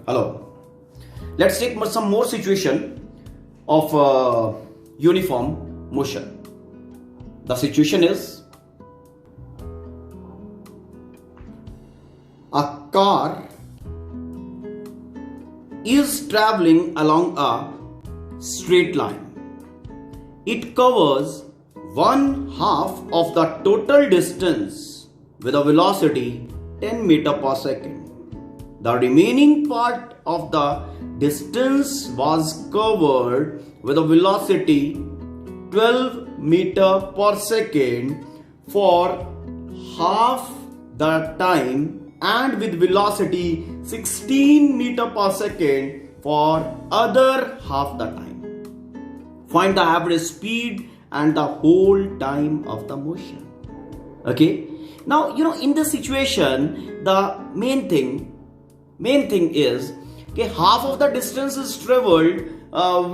Hello. Let's take some more situation of uniform motion. The situation is a car is traveling along a straight line. It covers 1/2 of the total distance with a velocity 10 meter per second. The remaining part of the distance was covered with a velocity 12 meter per second for half the time and with velocity 16 meter per second for other half the time. Find the average speed and the whole time of the motion. Okay. Now, in this situation, the main thing is, okay, half of the distance is traveled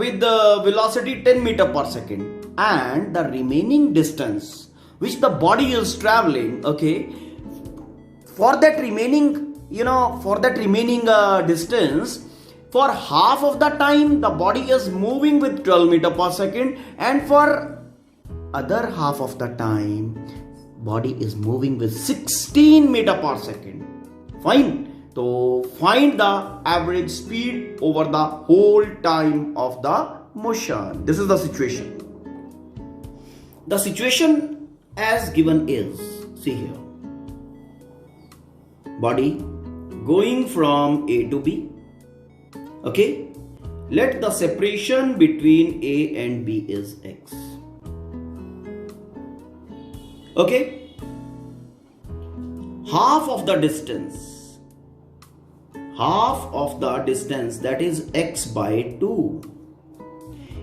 with the velocity 10 meter per second, and the remaining distance which the body is traveling, okay, for that remaining distance, for half of the time the body is moving with 12 meter per second, and for other half of the time body is moving with 16 meter per second. Fine. So find the average speed over the whole time of the motion. This is the situation. The situation as given is, see here, body going from A to B. Okay, let the separation between A and B is x. Okay, half of the distance, that is x by 2,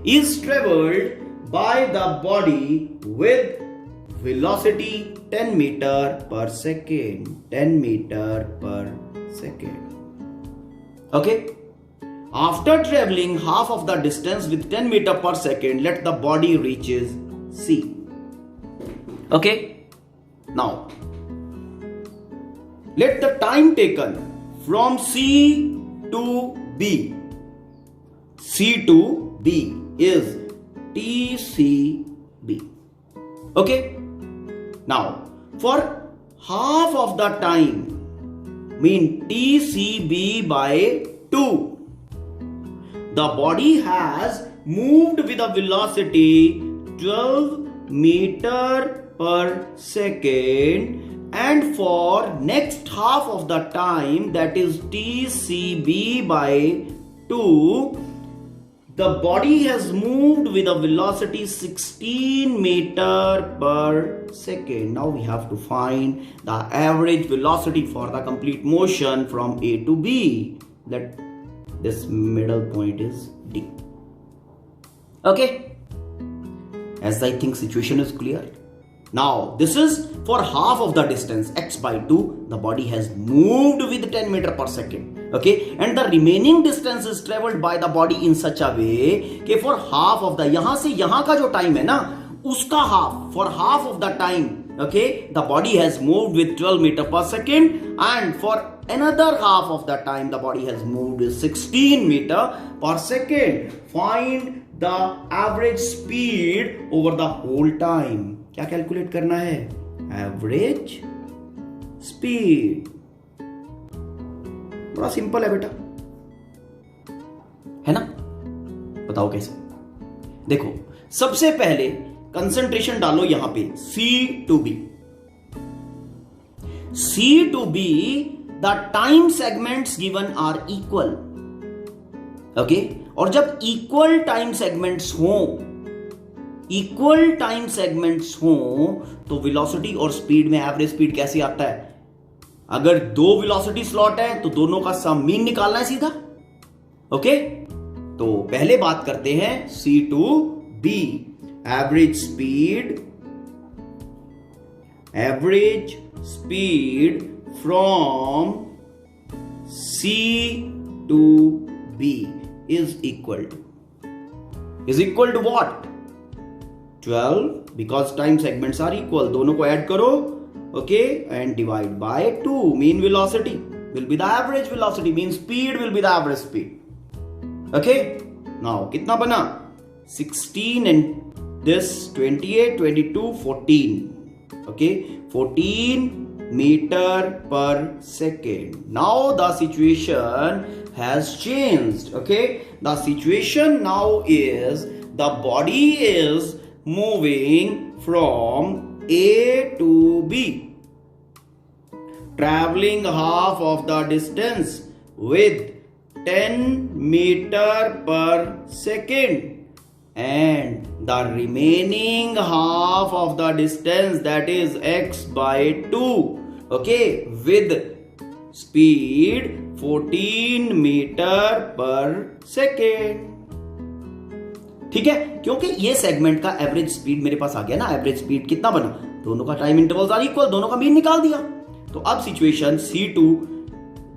is traveled by the body with velocity 10 meter per second. 10 meter per second. Okay. After traveling half of the distance with 10 meter per second, let the body reaches C. Okay. Now, let the time taken from C to B. C to B is TCB. Okay. Now, for half of the time, mean TCB by 2, the body has moved with a velocity 12 meter per second, and for next half of the time, that is TCB by 2, the body has moved with a velocity 16 meter per second. Now we have to find the average velocity for the complete motion from A to B. Let this middle point is D. Okay, as I think situation is clear. Now this is for half of the distance, x by 2, the body has moved with 10 meter per second. Okay, and the remaining distance is traveled by the body in such a way कि for half of the, यहाँ से यहाँ का जो time है ना, उसका half, for half of the time, okay, the body has moved with 12 meter per second, and for another half of the time the body has moved with 16 meter per second. Find the average speed over the whole time. क्या calculate करना है? Average speed. बड़ा simple है बेटा, है ना? बताओ कैसे? देखो, सबसे पहले कंसंट्रेशन डालो यहां पे C to B. C to B, the time segments given are equal. Okay? और जब इक्वल टाइम सेगमेंट्स हो तो वेलोसिटी और स्पीड में एवरेज स्पीड कैसे आता है? अगर दो वेलोसिटी स्लॉट है तो दोनों का सम मीन निकालना है सीधा. ओके, तो पहले बात करते हैं C to B. Average speed from C to B is equal to what? 12, because time segments are equal. दोनों को ऐड करो, okay, and divide by 2, mean velocity. will be the average velocity, means speed will be the average speed. Okay, now कितना बना? 16 and this 28, 22, 14. Okay, 14 meter per second. Now the situation has changed. Okay, the situation now is the body is moving from A to B, traveling half of the distance with 10 meter per second, and the remaining half of the distance, that is x by 2, okay, with speed 14 meter per second. ठीक है, क्योंकि ये segment का average speed मेरे पास आ गया ना, average speed कितना बना, दोनों का टाइम इंटरवल्स आर इक्वल, दोनों का मीन निकाल दिया। तो अब सिचुएशन C2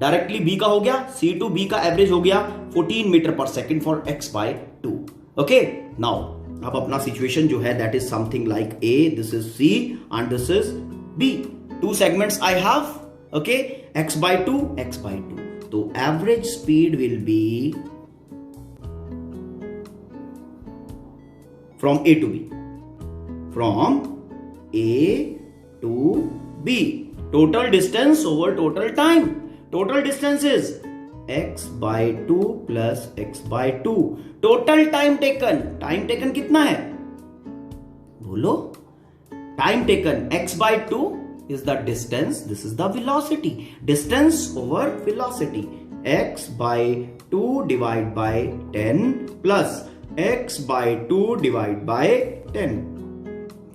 डायरेक्टली B का हो गया, C2 B का एवरेज हो गया 14 मीटर पर second for x by 2। Okay, now अब अपना सिचुएशन जो है that is something like A, this is C and this is B, two segments I have, okay, x by 2, x by 2। तो average speed will be from A to B, from A to B, total distance over total time, total distance is x by 2 plus x by 2, total time taken कितना है बोलो, time taken x by 2 is the distance, this is the velocity, distance over velocity, x by 2 divided by 10 plus x by 2 divided by 10।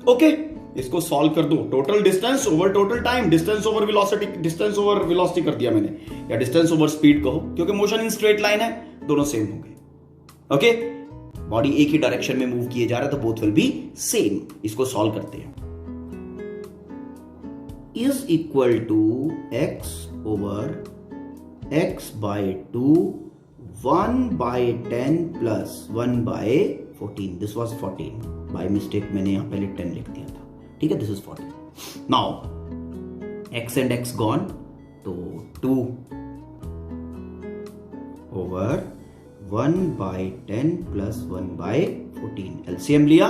Okay, इसको solve कर दो, total distance over total time, distance over velocity, distance over velocity कर दिया मैंने, या distance over speed कहो, क्योंकि motion in straight line है, दोनों सेम होंगे। ओके, बॉडी एक ही डायरेक्शन में मूव किए जा रहा है तो बोथ विल बी सेम। इसको सॉल्व करते हैं, is equal to x over x by 2 1 by 10 plus 1 by 14, this was 14 by mistake, मैंने यहाँ पहले 10 लिख दिया था, ठीक है, this is 14। now x and x gone, तो 2 over 1 by 10 plus 1 by 14, LCM लिया।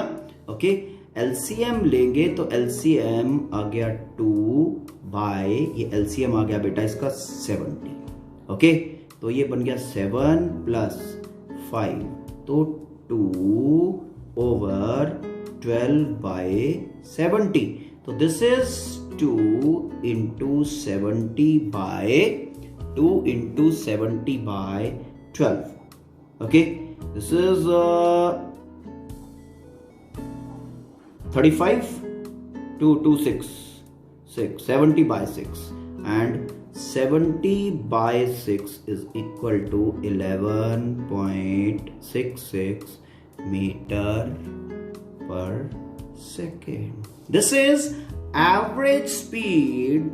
ओके, LCM लेंगे तो LCM आ गया 2 by, ये LCM आ गया बेटा इसका 70। ओके, तो ये बन गया 7 प्लस 5, तो 2 ओवर 12 बाय 70, तो this is 2 into 70 by 2 into 70 by 12। Okay, this is 35 2 2 6 70 by 6, and 70 by 6 is equal to 11.66 meter per second. This is average speed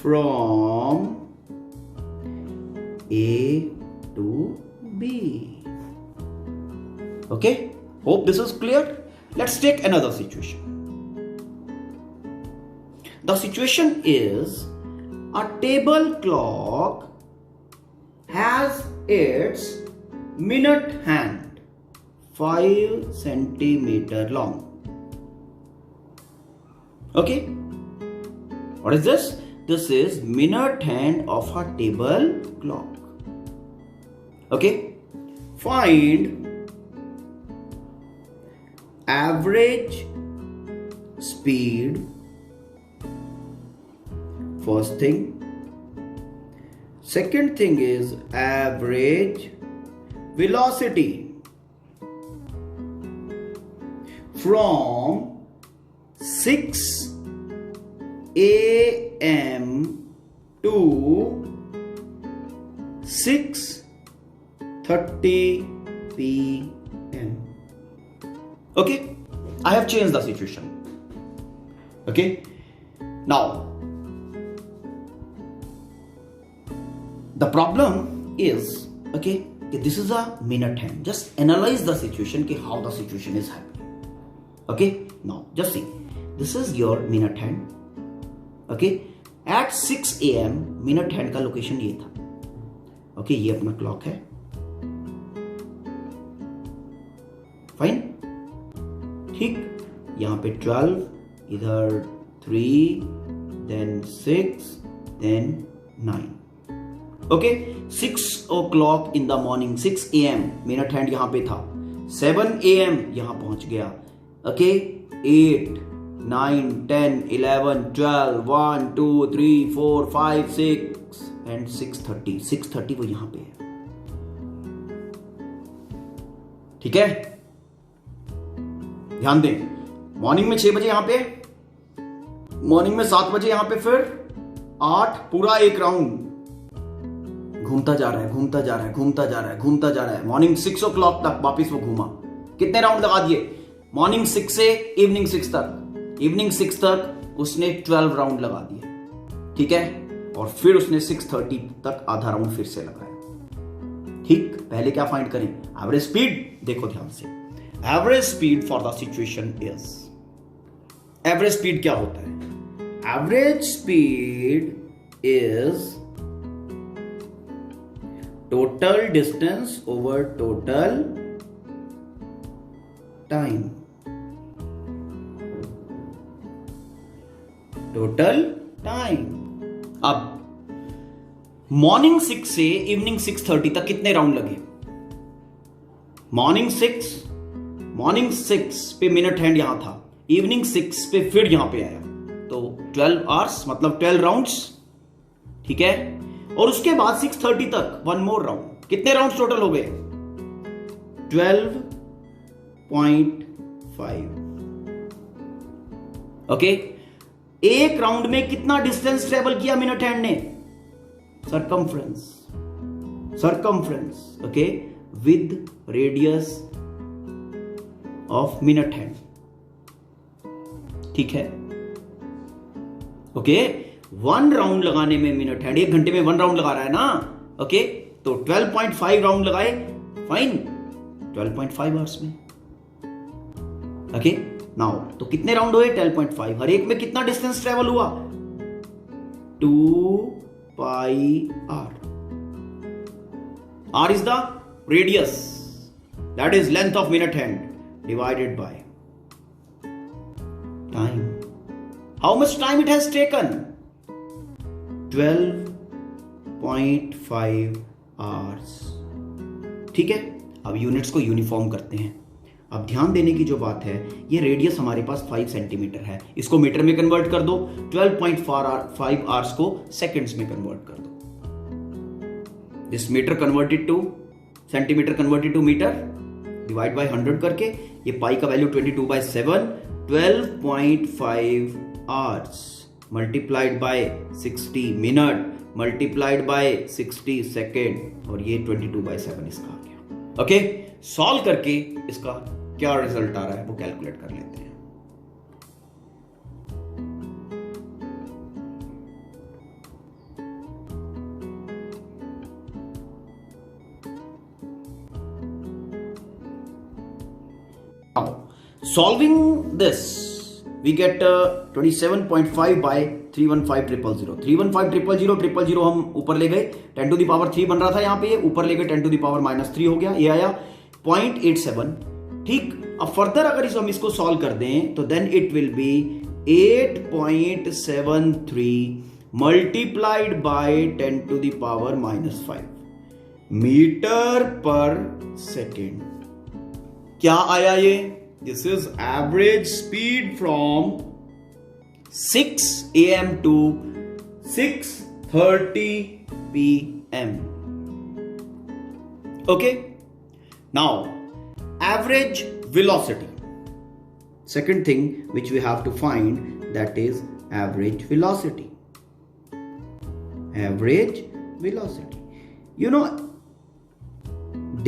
from A to B. Okay, hope this is clear. Let's take another situation. The situation is a table clock has its minute hand 5 centimeter long. Okay, what is this? This is minute hand of a table clock. Okay, find average speed, first thing. Second thing is average velocity from 6 a.m. to 6:30 p.m. Okay, I have changed the situation. Okay, now the problem is, okay, this is a minute hand. Just analyze the situation, how the situation is happening. Okay, now just see, this is your minute hand, okay, at 6 AM minute hand का location ये था। Okay, ये अपना clock है, fine, ठीक। यहां पे 12, इधर 3, then 6, then 9। Okay, 6 o'clock in the morning, 6 AM minute hand यहां पे था, 7 AM यहां पहुंच गया। ओके, 8, 9, 10, 11, 12, 1, 2, 3, 4, 5, 6 एंड 6:30, 6:30 वो यहां पे है, ठीक है। ध्यान दें, मॉर्निंग में 6 बजे यहां पे, मॉर्निंग में 7 बजे यहां पे, फिर 8, पूरा एक राउंड घूमता जा रहा है, घूमता जा रहा है, घूमता जा रहा है, घूमता जा रहा है। मॉर्निंग 6 o'clock तक वापिस वो घूमा। कितने राउंड लगा दिए? मॉर्निंग 6 से इवनिंग 6 तक, इवनिंग 6 तक उसने 12 राउंड लगा दिए, ठीक है। और फिर उसने 6:30 तक आधा राउंड फिर से लगाया, ठीक। पहले क्या फाइंड करें? Average speed. देखो ध्यान से, average speed for the situation is, average speed क्या होता है? Average speed is total distance over total time, total time. अब मॉर्निंग 6 से इवनिंग 6:30 तक कितने राउंड लगे? मॉर्निंग 6 पे मिनट हैंड यहां था, इवनिंग 6 पे फिर यहां पे आया, तो 12 आवर्स मतलब 12 राउंड्स, ठीक है। और उसके बाद 6:30 तक 1 मोर राउंड। कितने राउंड टोटल हो गए? 12.5। ओके, एक राउंड में कितना डिस्टेंस ट्रेवल किया मिनट हैंड ने? Circumference, okay, with radius of minute hand, ठीक है। ओके, 1 राउंड लगाने में मिनट हैंड, 1 घंटे में 1 राउंड लगा रहा है ना, ओके, तो 12.5 राउंड लगाए, फाइन, 12.5 आवर्स में। ओके, नाउ तो कितने राउंड हुए? 12.5, हर एक में कितना डिस्टेंस ट्रेवल हुआ? 2πr। r is the radius, that is length of minute hand divided by time. How much time it has taken? 12.5 hours, ठीक है। अब यूनिट्स को यूनिफॉर्म करते हैं। अब ध्यान देने की जो बात है, ये रेडियस हमारे पास 5 सेंटीमीटर है, इसको मीटर में कन्वर्ट कर दो, 12.5 आवर्स को सेकंड्स में कन्वर्ट कर दो। This metre converted to centimetre, converted to metre, divide by 100 करके, ये पाई का value 22/7, 12.5 hours multiplied by 60 minute multiplied by 60 second, और ये 22/7 इसका आ गया। ओके, सॉल्व करके इसका क्या रिजल्ट आ रहा है वो कैलकुलेट कर लेते हैं। Solving this, we get 27.5 by 315,000. 315,000 हम ऊपर ले गए, 10 to the power 3 बन रहा था, यहां पे ऊपर ले गए 10 to the power -3 हो गया, ये आया 0.87, ठीक। अब फर्दर अगर हम इसको सॉल्व कर दें तो then it will be 8.73 multiplied by 10 to the power -5 metre per second. क्या आया ये? This is average speed from 6 AM to 6:30 PM. Okay? Now, average velocity. Second thing which we have to find, that is average velocity. Average velocity. You know,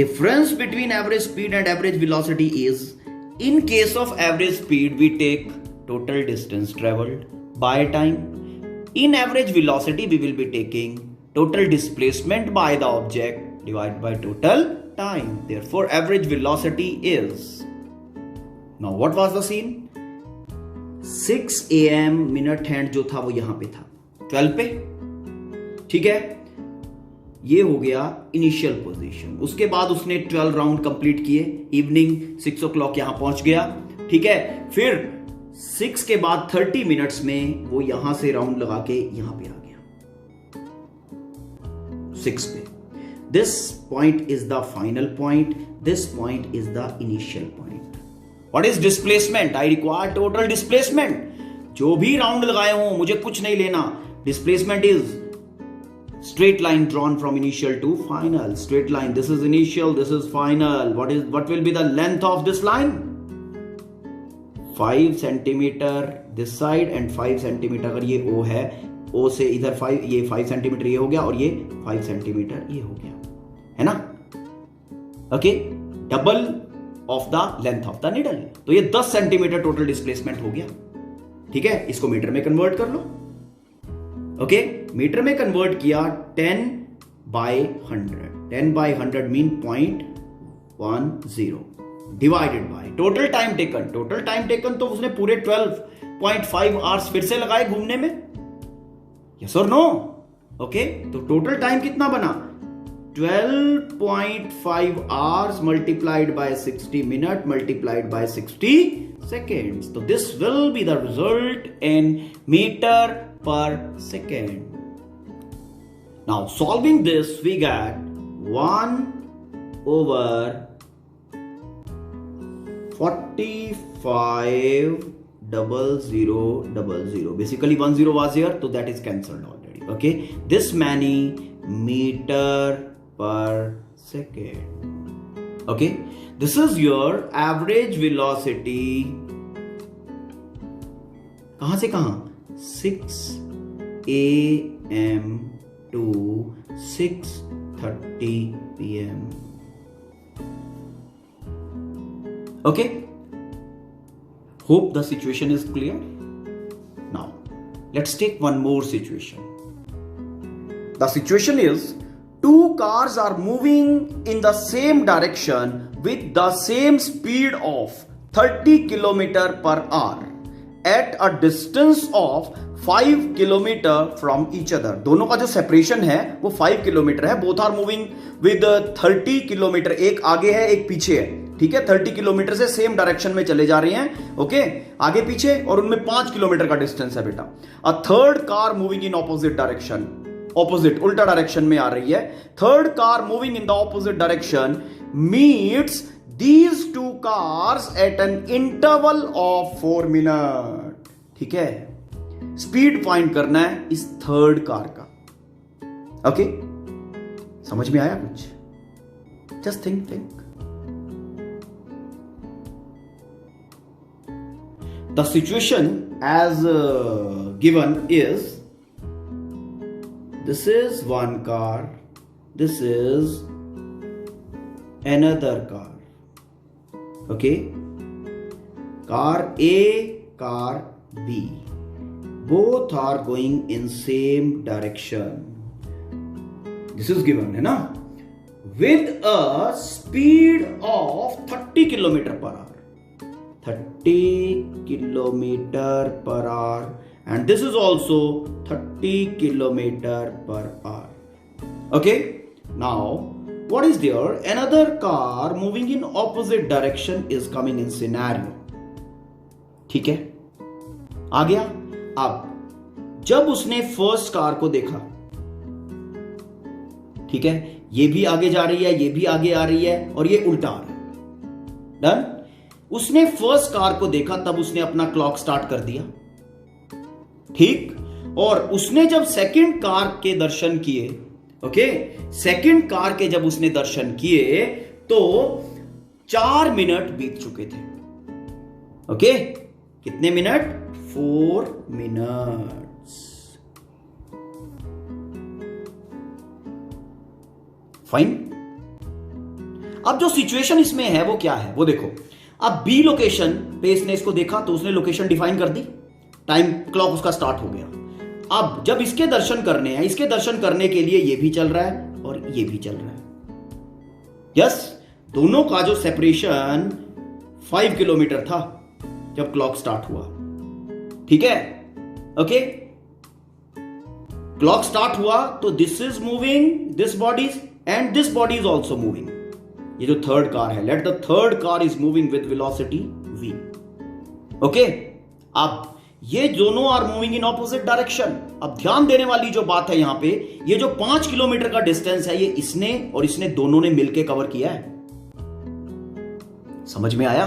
difference between average speed and average velocity is, in case of average speed, we take total distance traveled by time. In average velocity, we will be taking total displacement by the object divided by total time. Therefore, average velocity is, now what was the scene? 6 AM minute hand जो था वो यहां पे था 12 पे, ठीक है। ये हो गया इनिशियल पोजीशन। उसके बाद उसने 12 राउंड कंप्लीट किए, इवनिंग 6 o'clock यहां पहुंच गया, ठीक है। फिर 6 के बाद 30 मिनट्स में वो यहां से राउंड लगा के यहां पे आ गया 6 पे। This point is the final point, this point is the initial point. What is displacement? I require total displacement. जो भी राउंड लगाए हो मुझे कुछ नहीं लेना। Displacement is straight line drawn from initial to final. Straight line, this is initial, this is final. What will be the length of this line? 5 centimeter this side and 5 centimeter अगर ये O है, O से इधर 5, ये 5 centimeter ये हो गया और ये 5 centimeter ये हो गया, है ना? Okay, double of the length of the needle. तो ये 10 सेंटीमीटर टोटल डिस्प्लेसमेंट हो गया, ठीक है। इसको मीटर में कन्वर्ट कर लो। ओके, मीटर में कन्वर्ट किया 10/100। 10/100 mean 0.10 divided by total time taken. Total time taken तो उसने पूरे 12.5 आवर्स फिर से लगाए घूमने में, यस और नो? ओके, तो टोटल टाइम कितना बना? 12.5 hours multiplied by 60 minute multiplied by 60 seconds. So this will be the result in meter per second. Now solving this, we get 1/45,00,00. Basically 10 was here, so that is cancelled already. Okay, this many meter per second. Okay, this is your average velocity. कहां से कहां? 6 AM to 6:30 PM. Okay, hope the situation is clear. Now let's take one more situation. The situation is two cars are moving in the same direction with the same speed of 30 km/h at a distance of 5 km from each other. दोनों का जो separation है वो 5 kilometre है। Both are moving with 30 kilometre, एक आगे है एक पीछे है, ठीक है। 30 किलोमीटर से सेम डायरेक्शन में चले जा रही हैं, ओके, आगे पीछे, और उनमें 5 किलोमीटर का डिस्टेंस है बेटा। A third car moving in opposite direction, opposite उल्टा डायरेक्शन में आ रही है। Third car moving in the opposite direction meets these two cars at an interval of 4 minutes. ठीक है, स्पीड फाइंड करना है इस थर्ड कार का। ओके, समझ में आया कुछ? Just think. The situation as given is, this is one car, this is another car. Okay, car A, car B, both are going in same direction. This is given है ना, with a speed of 30 km/h. 30 km/h, and this is also 30 km/h. Okay, now what is there? Another car moving in opposite direction is coming in scenario. ठीक है, आ गया। अब जब उसने first car को देखा, ठीक है, ये भी आगे जा रही है, ये भी आगे आ रही है और ये उल्टा आ रहा है, डन। उसने फर्स्ट कार को देखा तब उसने अपना क्लॉक स्टार्ट कर दिया, ठीक। और उसने जब सेकंड कार के दर्शन किए, ओके, सेकंड कार के जब उसने दर्शन किए तो 4 मिनट बीत चुके थे। ओके, कितने मिनट? 4 मिनट्स। फाइन। अब जो सिचुएशन इसमें है वो क्या है वो देखो। अब बी लोकेशन पे इसने इसको देखा तो उसने लोकेशन डिफाइन कर दी, टाइम क्लॉक उसका स्टार्ट हो गया। अब जब इसके दर्शन करने हैं, इसके दर्शन करने के लिए ये भी चल रहा है और ये भी चल रहा है, यस। दोनों का जो सेपरेशन 5 किलोमीटर था जब क्लॉक स्टार्ट हुआ, ठीक है, ओके। क्लॉक स्टार्ट हुआ तो this is moving, this body and this body is also moving. ये जो थर्ड कार है, let the third car is moving with velocity v, okay. अब ये दोनों are moving in opposite direction. अब ध्यान देने वाली जो बात है यहां पे, ये जो 5 किलोमीटर का डिस्टेंस है, ये इसने और इसने दोनों ने मिलकर कवर किया है। समझ में आया?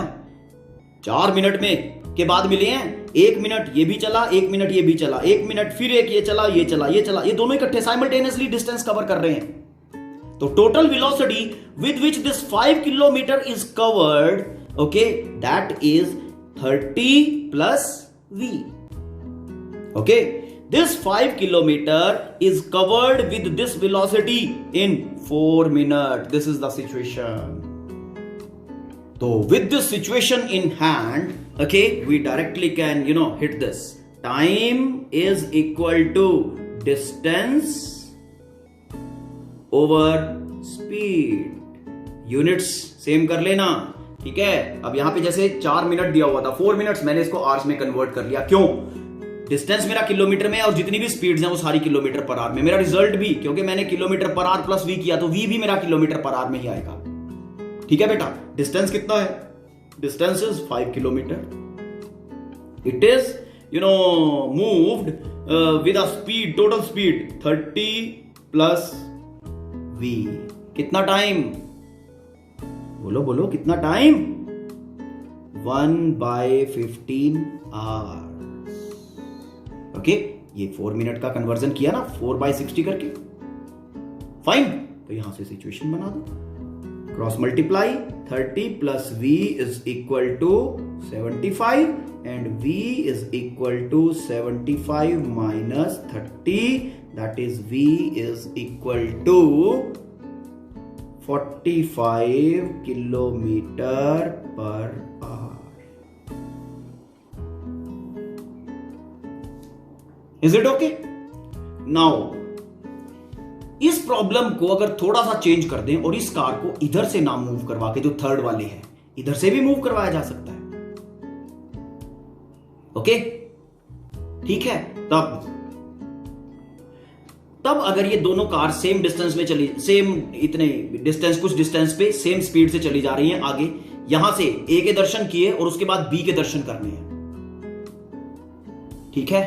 4 मिनट में के बाद मिले हैं, 1 मिनट ये भी चला, 1 मिनट ये भी चला, 1 मिनट फिर एक ये चला, ये चला, ये चला, ये दोनों इकट्ठे साइमल्टेनियसली डिस्टेंस कवर कर रहे हैं। तो total velocity with which this 5 kilometre is covered, okay, that is 30 plus v, okay, this 5 kilometer is covered with this velocity in 4 minutes. This is the situation. So with this situation in hand, okay, we directly can hit this. Time is equal to distance over speed. Units same कर लेना, ठीक है। अब यहां पे जैसे 4 minute दिया हुआ था, 4 मिनट्स, मैंने इसको आवर्स में कन्वर्ट कर लिया। क्यों? डिस्टेंस मेरा किलोमीटर में है और जितनी भी स्पीड्स हैं वो सारी किलोमीटर पर आवर में। मेरा रिजल्ट भी, क्योंकि मैंने kilometre per our plus v किया, तो v भी मेरा किलोमीटर पर आवर में ही आएगा। ठीक है बेटा, डिस्टेंस कितना है? Distance is 5 kilometre. It is moved with a speed, total speed 30 plus v। कितना टाइम? बोलो बोलो, कितना टाइम? 1/15 hours, okay. ये 4 मिनट का कन्वर्जन किया ना 4/60 करके, फाइन। तो यहां से सिचुएशन बना दो, cross multiply, 30 plus v is equal to 75 and v is equal to 75 minus 30, that is v is equal to 45 kilometre per hour. Is it okay? Now इस प्रॉब्लम को अगर थोड़ा सा चेंज कर दें और इस कार को इधर से ना मूव करवा के, जो थर्ड वाले हैं, इधर से भी मूव करवाया जा सकता है, ओके, ठीक है। तब अगर ये दोनों कार सेम डिस्टेंस में चली, सेम इतने डिस्टेंस, कुछ डिस्टेंस पे सेम स्पीड से चली जा रही हैं आगे, यहां से ए के दर्शन किए और उसके बाद बी के दर्शन करने हैं, ठीक है।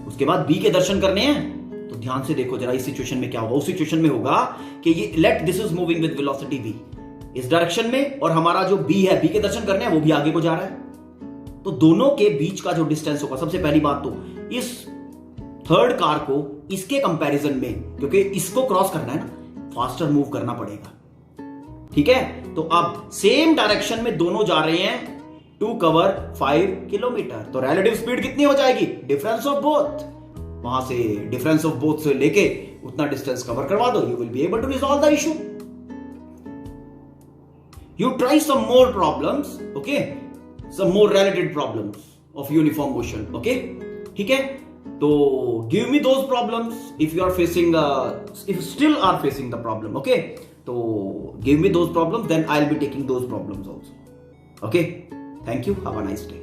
उसके बाद बी के दर्शन करने हैं, तो ध्यान से देखो जरा इस सिचुएशन में क्या होगा। उस सिचुएशन में होगा कि ये let this is moving with velocity v इस डायरेक्शन में, और हमारा जो बी है, बी के दर्शन करने हैं, वो भी आगे को जा रहा है। तो दोनों के बीच का जो डिस्टेंस होगा, सबसे पहली बात तो इस थर्ड कार को इसके कंपैरिजन में, क्योंकि इसको क्रॉस करना है ना, फास्टर मूव करना पड़ेगा, ठीक है। तो अब सेम डायरेक्शन में दोनों जा रहे हैं टू कवर 5 किलोमीटर, तो रिलेटिव स्पीड कितनी हो जाएगी? डिफरेंस ऑफ बोथ, वहां से डिफरेंस ऑफ बोथ से लेके उतना डिस्टेंस कवर करवा दो, you will be able to resolve the issue. You try some more problems, okay, some more related problems of uniform motion, okay, ठीक है। तो give me those problems if you are facing if you still are facing the problem, okay, so give me those problems, then I'll be taking those problems also, okay. Thank you, have a nice day.